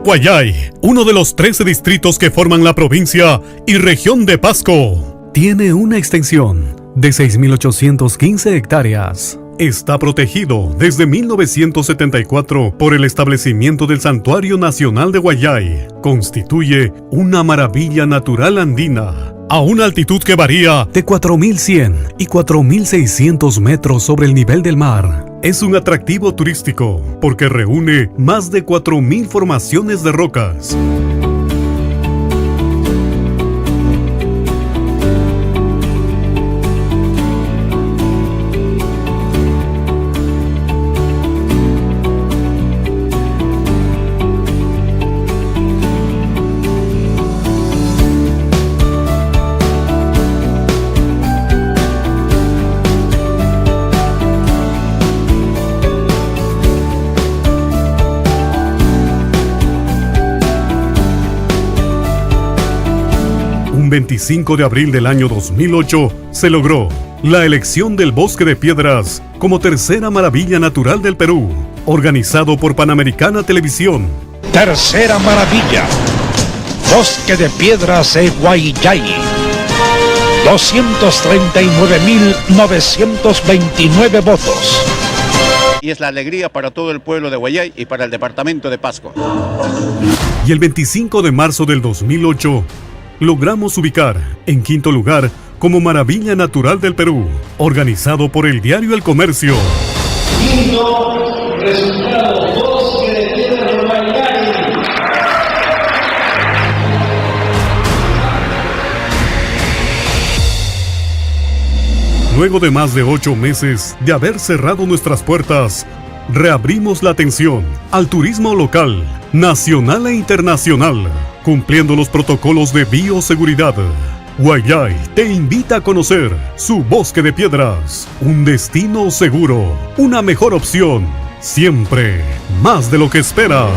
Guayay, uno de los 13 distritos que forman la provincia y región de Pasco, tiene una extensión de 6.815 hectáreas. Está protegido desde 1974 por el establecimiento del Santuario Nacional de Guayay. Constituye una maravilla natural andina, a una altitud que varía de 4.100 y 4.600 metros sobre el nivel del mar. Es un atractivo turístico porque reúne más de 4.000 formaciones de rocas. Un 25 de abril del año 2008 se logró la elección del Bosque de Piedras como tercera maravilla natural del Perú, organizado por Panamericana Televisión. Tercera maravilla, Bosque de Piedras de Guayay. 239.929 votos. Y es la alegría para todo el pueblo de Guayay y para el departamento de Pasco. Y el 25 de marzo del 2008, logramos ubicar en quinto lugar como Maravilla Natural del Perú, organizado por el diario El Comercio. Quinto resultado, Bosque de Piedras de Guayay. Luego de más de 8 meses de haber cerrado nuestras puertas, reabrimos la atención al turismo local, nacional e internacional, cumpliendo los protocolos de bioseguridad. Guayay te invita a conocer su Bosque de Piedras, un destino seguro, una mejor opción, siempre más de lo que esperas.